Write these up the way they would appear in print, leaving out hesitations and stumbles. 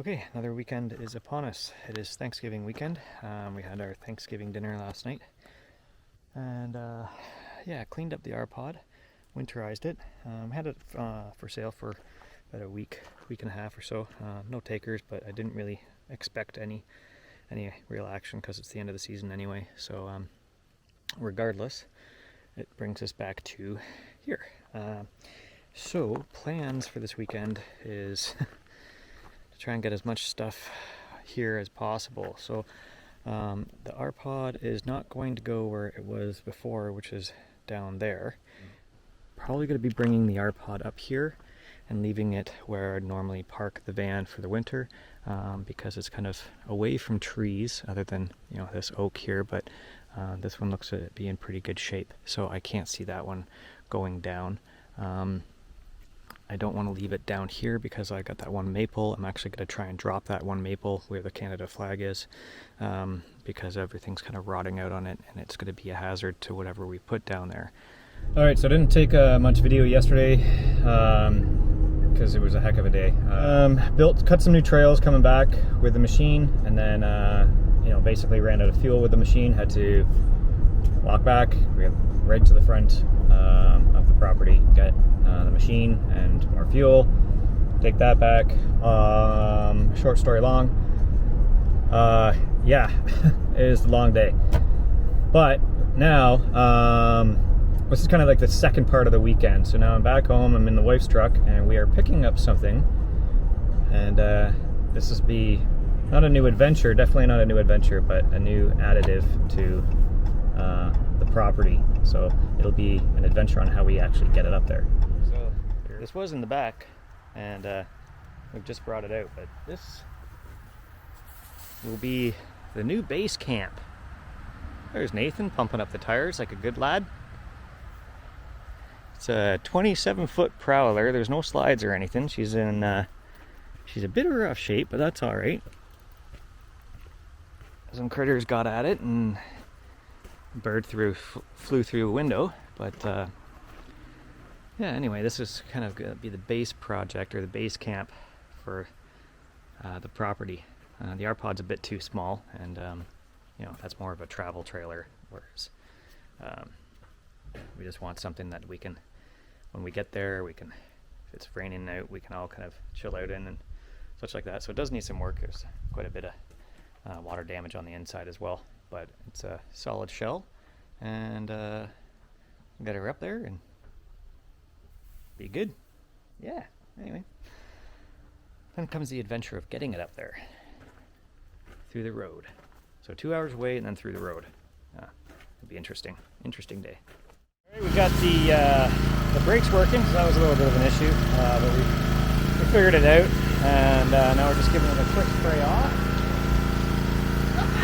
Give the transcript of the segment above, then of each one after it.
Okay, another weekend is upon us. It is Thanksgiving weekend. We had our Thanksgiving dinner last night, and yeah, cleaned up the rPod, winterized it. Had it for sale for about a week and a half or so. No takers, but I didn't really expect any real action because it's the end of the season anyway. So regardless, it brings us back to here. So plans for this weekend is try and get as much stuff here as possible. So the rPod is not going to go where it was before, which is down there. Probably going to be bringing the rPod up here and leaving it where I'd normally park the van for the winter, because it's kind of away from trees other than this oak here, but this one looks to be in pretty good shape, so I can't see that one going down. I don't want to leave it down here because I got that one maple. I'm actually going to try and drop that one maple where the Canada flag is, because everything's kind of rotting out on it and it's going to be a hazard to whatever we put down there. Alright, so I didn't take much video yesterday because it was a heck of a day. Cut some new trails coming back with the machine, and then basically ran out of fuel with the machine. Had to walk back right to the front of the property, get the machine and more fuel, take that back. Short story long, yeah, it is a long day, but now this is kind of like the second part of the weekend. So now I'm back home, I'm in the wife's truck, and we are picking up something, and this is not a new adventure, definitely not a new adventure, but a new additive to the property. So it'll be an adventure on how we actually get it up there. So this was in the back, and we've just brought it out, but this will be the new base camp. There's Nathan pumping up the tires like a good lad. It's a 27-foot Prowler. There's no slides or anything. She's a bit of rough shape, but that's all right. Some critters got at it, and a bird flew through a window. But yeah, anyway, this is kind of going to be the base project, or the base camp for the property. The rPod's a bit too small, and that's more of a travel trailer, whereas we just want something that we can, when we get there, if it's raining out, we can all kind of chill out in and such like that. So it does need some work. There's quite a bit of water damage on the inside as well, but it's a solid shell, and get her up there and be good. Yeah, anyway. Then comes the adventure of getting it up there through the road. So 2 hours away and then through the road. It'll be interesting day. All right, we got the brakes working, so that was a little bit of an issue, but we figured it out, and now we're just giving it a quick spray off.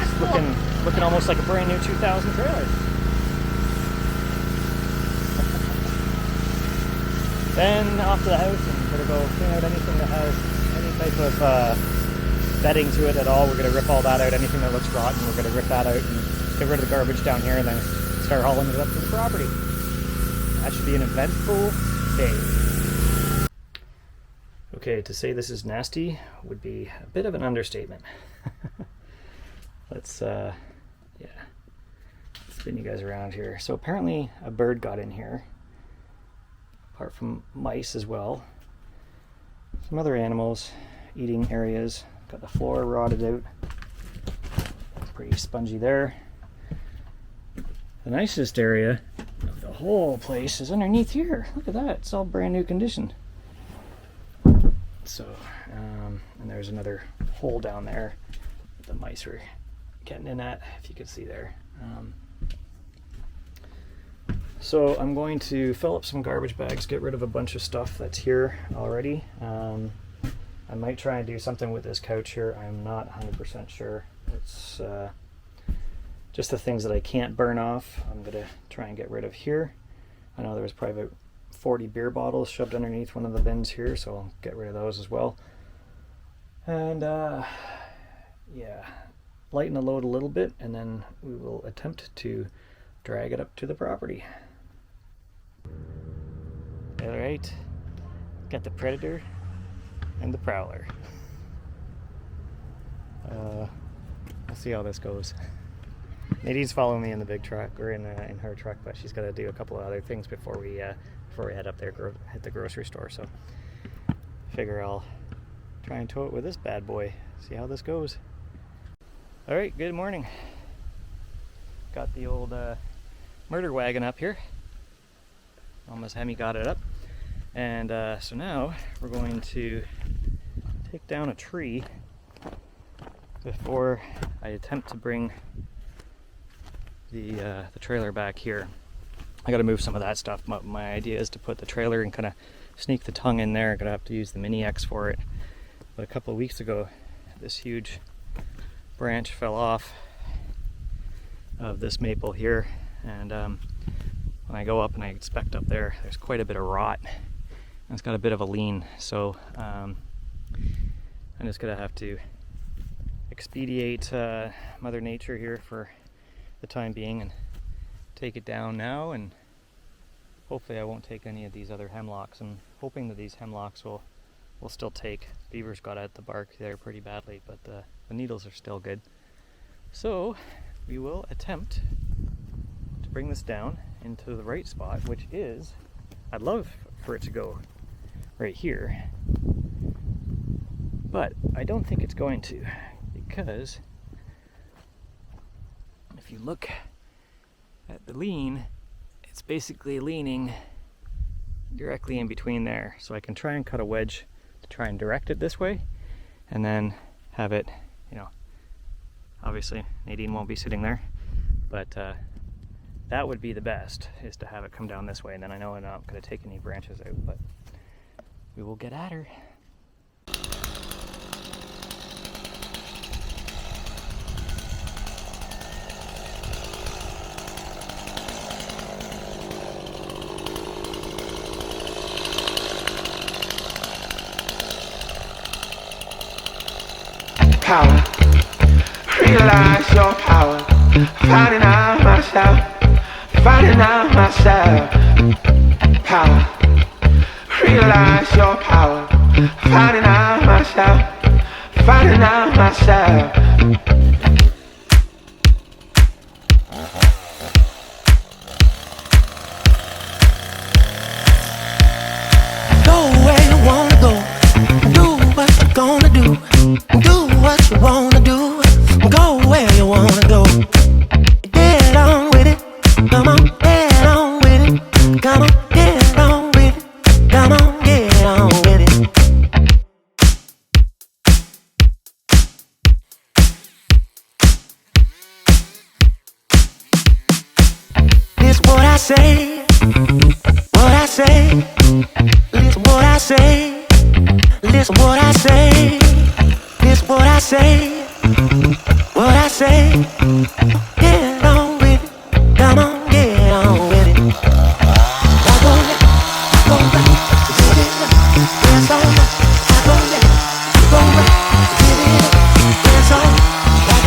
It's looking almost like a brand new 2000 trailer. Then off to the house, and we're gonna go clean out anything that has any type of bedding to it at all. We're gonna rip all that out. Anything that looks rotten, we're gonna rip that out and get rid of the garbage down here, and then start hauling it up to the property. That should be an eventful day. Okay, to say this is nasty would be a bit of an understatement. Let's spin you guys around here. So apparently a bird got in here, apart from mice as well. Some other animals, eating areas. Got the floor rotted out. It's pretty spongy there. The nicest area of the whole place is underneath here. Look at that, it's all brand new condition. So, and there's another hole down there that the mice are getting in at, if you can see there. So I'm going to fill up some garbage bags, get rid of a bunch of stuff that's here already. I might try and do something with this couch here. I'm not 100% sure. It's just the things that I can't burn off, I'm going to try and get rid of here. I know there was probably about 40 beer bottles shoved underneath one of the bins here, so I'll get rid of those as well. And yeah, lighten the load a little bit, and then we will attempt to drag it up to the property. Alright, got the Predator and the Prowler. We'll see how this goes. Nadine's following me in the big truck, or in her truck, but she's got to do a couple of other things before we head up there, hit the grocery store. So figure I'll try and tow it with this bad boy. See how this goes. All right, good morning. Got the old murder wagon up here. Almost Hemi got it up, and so now we're going to take down a tree before I attempt to bring the trailer back here. I got to move some of that stuff. My idea is to put the trailer and kind of sneak the tongue in there. I'm gonna have to use the Mini X for it. But a couple of weeks ago, this huge branch fell off of this maple here, and when I go up and I inspect up there, there's quite a bit of rot, and it's got a bit of a lean. So I'm just gonna have to expedite Mother Nature here for the time being and take it down now, and hopefully I won't take any of these other hemlocks. I'm hoping that these hemlocks will still take. Beavers got at the bark there pretty badly, but the needles are still good. So we will attempt to bring this down into the right spot, which is, I'd love for it to go right here, but I don't think it's going to, because if you look at the lean, it's basically leaning directly in between there. So I can try and cut a wedge to try and direct it this way, and then have it, obviously Nadine won't be sitting there, but that would be the best, is to have it come down this way, and then I know I'm not going to take any branches out, but we will get at her. Power, realize your power, finding out myself, finding out myself. Power, realize your power, finding out myself, finding out myself. Go where you wanna go, do what you're gonna do. Do what you wanna do, go where you wanna go. Get on with it, come on, get on with it. Come on, get on with it, come on, get on with it. This what I say, what I say. Listen what I say, listen what I say. This what I say, what I say. Get on with it, come on, get on with it. I go back, get it up, dance on. I go back, get it up, dance on. I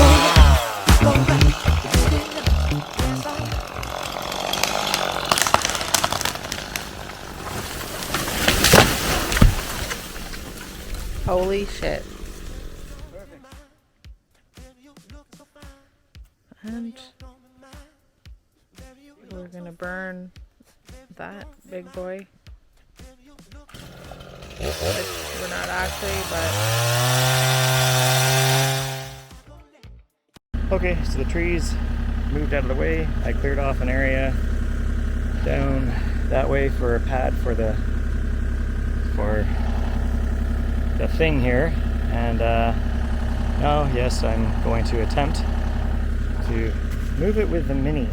go back, get it up, dance on. Holy shit. And we're gonna burn that big boy. Which we're not actually, but Okay, so the trees moved out of the way. I cleared off an area down that way for a pad for the thing here, and now, yes, I'm going to attempt to move it with the Mini,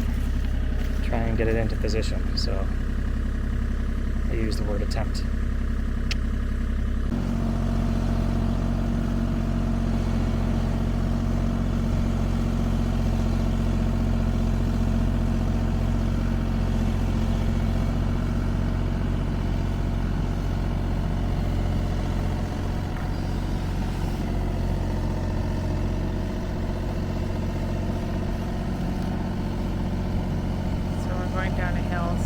try and get it into position. So I use the word attempt. so we're going down a hill.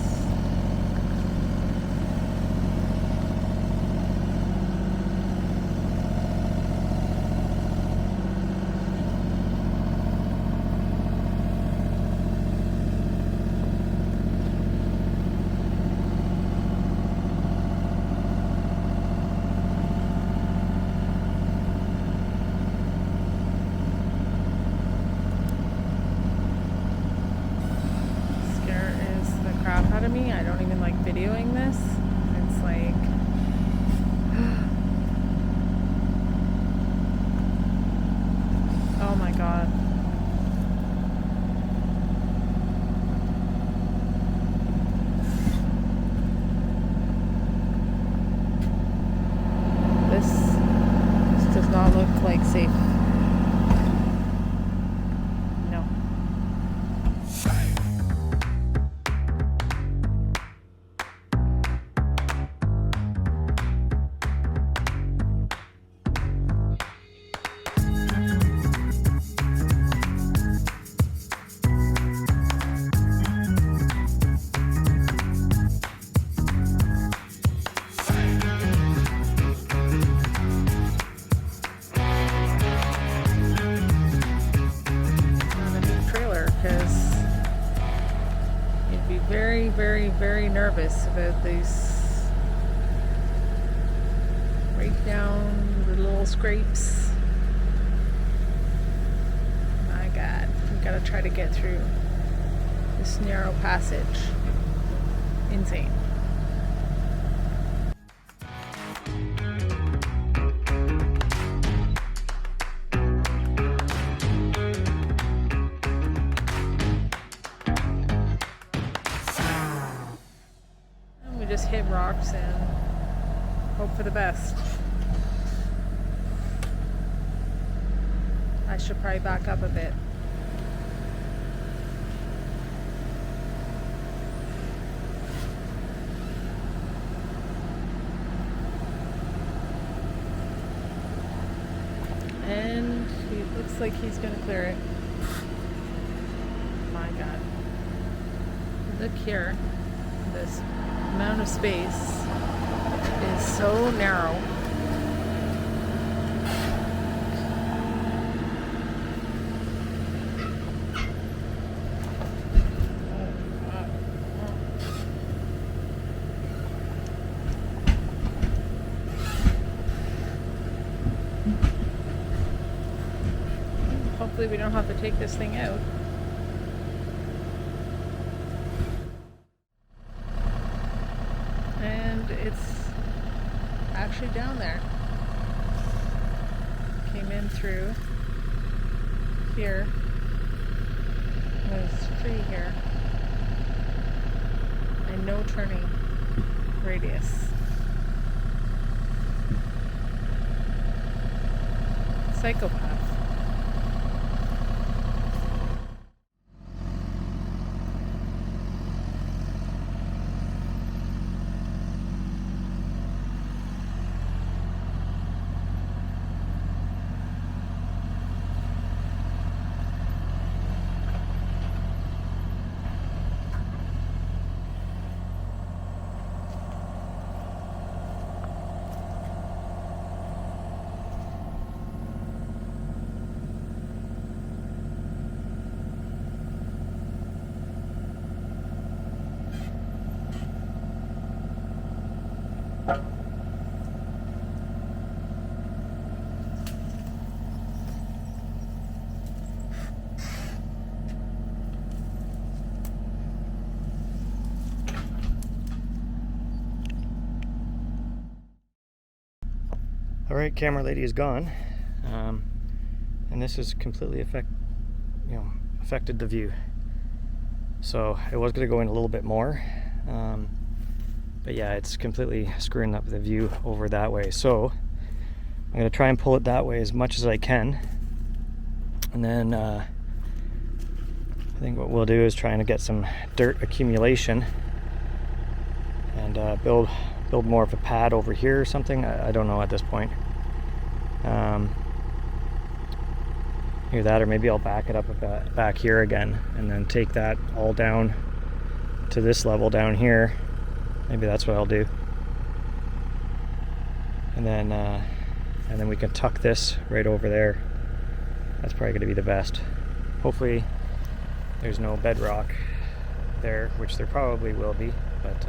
very nervous about these right down the little scrapes. My God, we gotta try to get through this narrow passage. Insane. And we just hit rocks and hope for the best. I should probably back up a bit. And he looks like he's gonna clear it. My God. Look here. This amount of space is so narrow. Hopefully we don't have to take this thing out. And it's actually down there. Came in through here. There's a tree here. And no turning radius. Psychopath. All right, camera lady is gone, and this has completely affected the view. So I was going to go in a little bit more, but yeah, it's completely screwing up the view over that way. So I'm going to try and pull it that way as much as I can, and then I think what we'll do is try and get some dirt accumulation and build more of a pad over here or something. I don't know at this point. Either that, or maybe I'll back it up back here again and then take that all down to this level down here. Maybe that's what I'll do. And then we can tuck this right over there. That's probably going to be the best. Hopefully there's no bedrock there, which there probably will be, but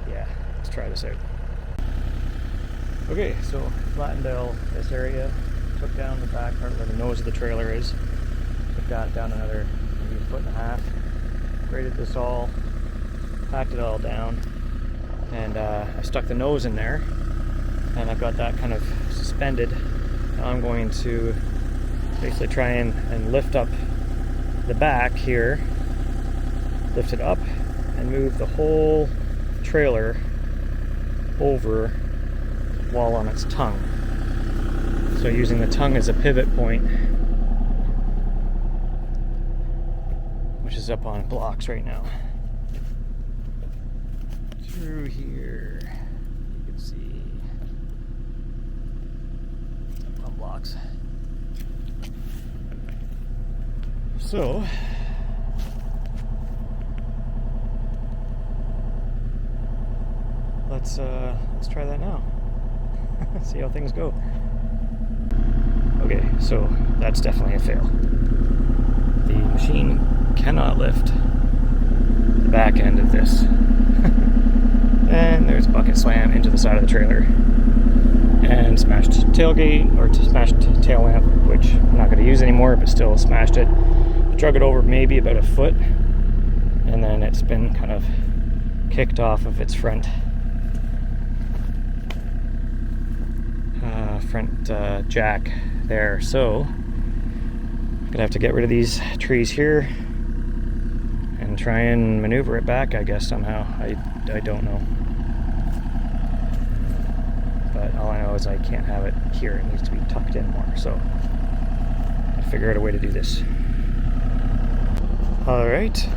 yeah, let's try this out. Okay, so flattened out this area, took down the back part where the nose of the trailer is, took that down another maybe 1.5 feet, graded this all, packed it all down, and I stuck the nose in there, and I've got that kind of suspended. Now I'm going to basically try and lift up the back here, lift it up, and move the whole trailer over while on its tongue. So using the tongue as a pivot point, which is up on blocks right now. Through here, you can see up on blocks. So let's try that now. See how things go. Okay, so that's definitely a fail. The machine cannot lift back end of this. And there's a bucket slam into the side of the trailer. And smashed tailgate, or smashed tail lamp, which I'm not going to use anymore, but still smashed it. Drug it over maybe about a foot, and then it's been kind of kicked off of its front jack there. So I'm gonna have to get rid of these trees here and try and maneuver it back, I guess, somehow. I don't know. But all I know is I can't have it here. It needs to be tucked in more. So I'll figure out a way to do this. All right.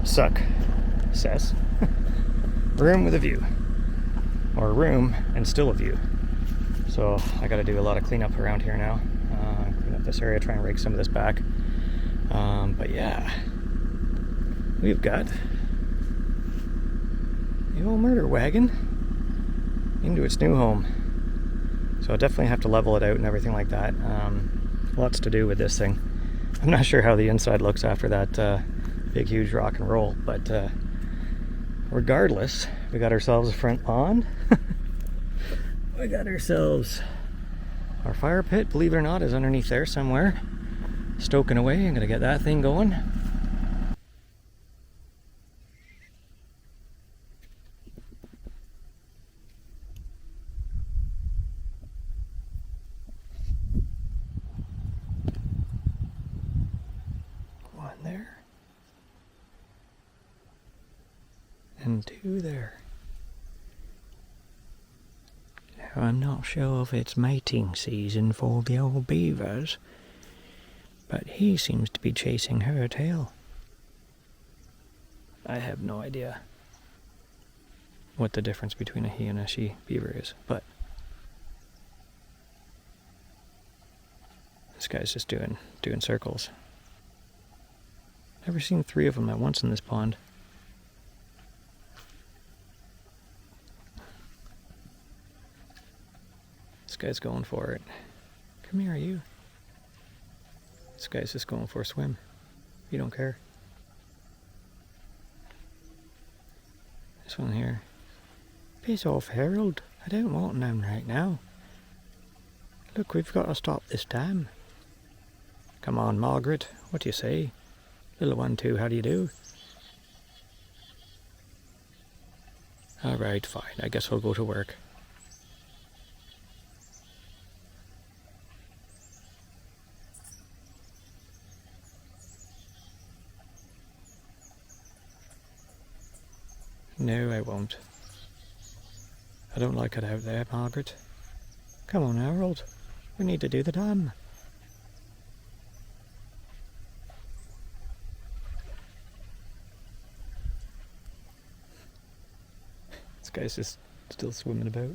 Success. Room with a view. Or room and still a view. So I got to do a lot of cleanup around here now. Clean up this area, try and rake some of this back. But yeah, we've got the old murder wagon into its new home. So I definitely have to level it out and everything like that. Lots to do with this thing. I'm not sure how the inside looks after that big huge rock and roll, but regardless, we got ourselves a front lawn. We got ourselves our fire pit, believe it or not, is underneath there somewhere, stoking away. I'm gonna get that thing going. One there. And two there. Now, I'm not sure if it's mating season for the old beavers, but he seems to be chasing her tail. I have no idea what the difference between a he and a she beaver is, but this guy's just doing circles. Never seen three of them at once in this pond. This guy's going for it. Come here, you. This guy's just going for a swim. You don't care. This one here. Piss off, Harold. I don't want none right now. Look, we've got to stop this dam. Come on, Margaret. What do you say? Little one too, how do you do? Alright, fine. I guess we'll go to work. No, I won't. I don't like it out there, Margaret. Come on, Harold. We need to do the dam. This guy's just still swimming about.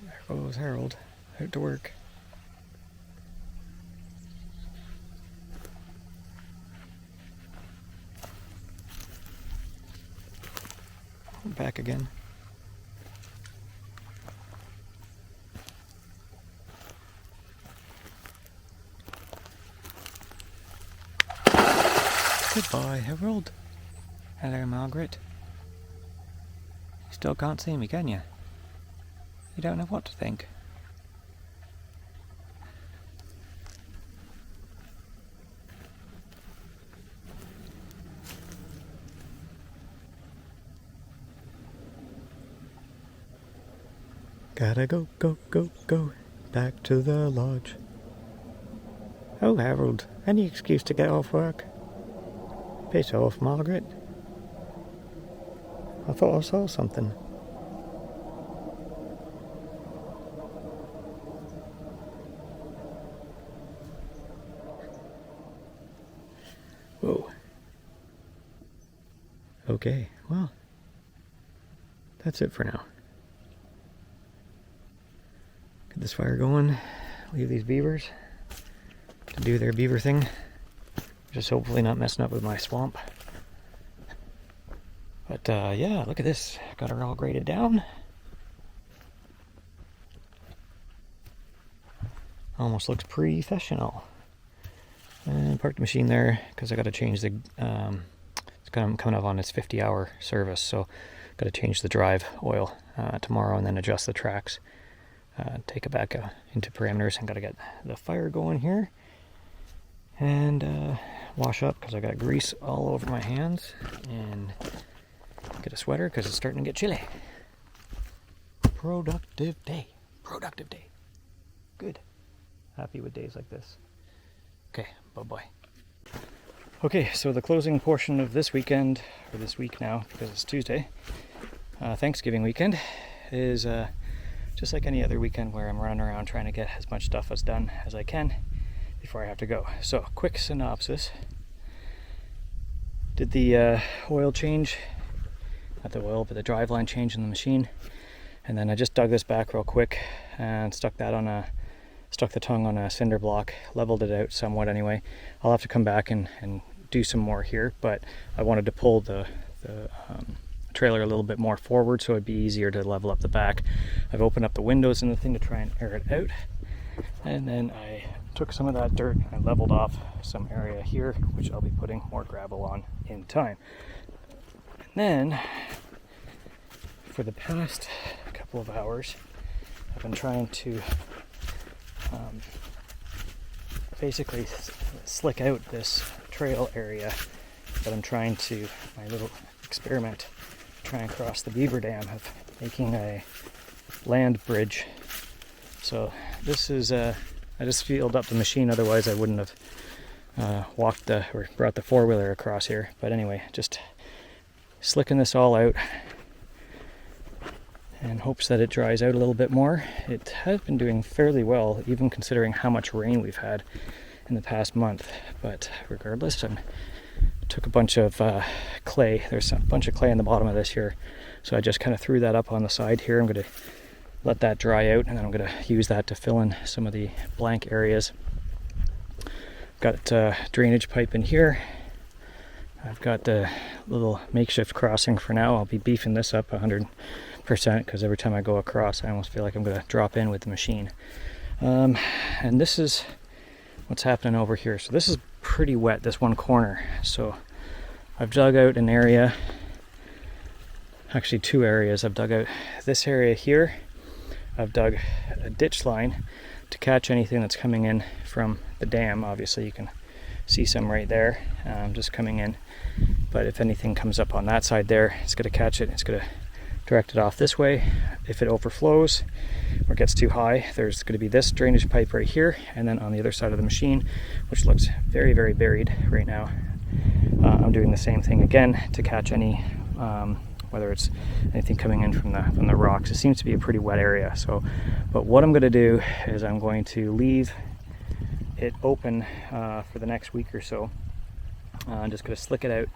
There goes Harold, out to work. Back again. Goodbye, Harold. Hello, Margaret. You still can't see me, can you? You don't know what to think. Gotta go, go, go, go, back to the lodge. Oh, Harold, any excuse to get off work? Piss off, Margaret. I thought I saw something. Whoa. Okay, well, that's it for now. Get this fire going, leave these beavers to do their beaver thing. Just hopefully not messing up with my swamp. But yeah, look at this. Got her all graded down. Almost looks professional. And parked the machine there because I got to change the, it's coming up on its 50-hour service, so got to change the drive oil tomorrow and then adjust the tracks. Take it back into parameters and got to get the fire going here. And wash up because I got grease all over my hands, and get a sweater because it's starting to get chilly. Productive day. Productive day. Good. Happy with days like this. Okay, bye-bye. Okay, so the closing portion of this weekend, or this week now, because it's Tuesday, Thanksgiving weekend, is just like any other weekend where I'm running around trying to get as much stuff as done as I can before I have to go. So, quick synopsis. Did the oil change, not the oil, but the driveline change in the machine. And then I just dug this back real quick and stuck the tongue on a cinder block, leveled it out somewhat anyway. I'll have to come back and do some more here, but I wanted to pull the trailer a little bit more forward so it'd be easier to level up the back. I've opened up the windows in the thing to try and air it out. And then I took some of that dirt and I leveled off some area here, which I'll be putting more gravel on in time. And then, for the past couple of hours, I've been trying to basically slick out this trail area that I'm trying to, my little experiment, try and cross the beaver dam of making a land bridge. So this is, I just filled up the machine, otherwise I wouldn't have brought the four-wheeler across here. But anyway, just slicking this all out in hopes that it dries out a little bit more. It has been doing fairly well, even considering how much rain we've had in the past month. But regardless, I took a bunch of clay. There's a bunch of clay in the bottom of this here, so I just kind of threw that up on the side here. I'm going to let that dry out, and then I'm going to use that to fill in some of the blank areas. Got a drainage pipe in here. I've got the little makeshift crossing for now. I'll be beefing this up 100% because every time I go across I almost feel like I'm going to drop in with the machine. And this is what's happening over here. So this is pretty wet, this one corner. So I've dug out an area, actually two areas. I've dug out this area here. I've dug a ditch line to catch anything that's coming in from the dam. Obviously you can see some right there, just coming in. But if anything comes up on that side there, it's going to catch it. It's going to direct it off this way. If it overflows or gets too high, there's going to be this drainage pipe right here, and then on the other side of the machine, which looks very, very buried right now, I'm doing the same thing again to catch any, whether it's anything coming in from the rocks. It seems to be a pretty wet area. So, but what I'm going to do is I'm going to leave it open for the next week or so. I'm just going to slick it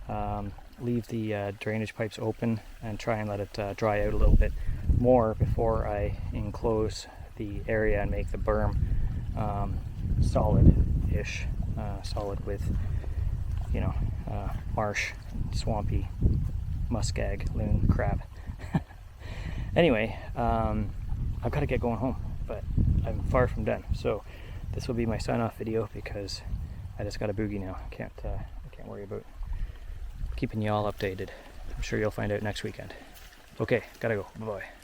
out, leave the drainage pipes open, and try and let it dry out a little bit more before I enclose the area and make the berm solid-ish, solid with, marsh, swampy, muskeg, loon, crab. Anyway, I've got to get going home, but I'm far from done. So this will be my sign-off video because I just got a boogie now. I can't worry about keeping you all updated. I'm sure you'll find out next weekend. Okay, gotta go. Bye-bye.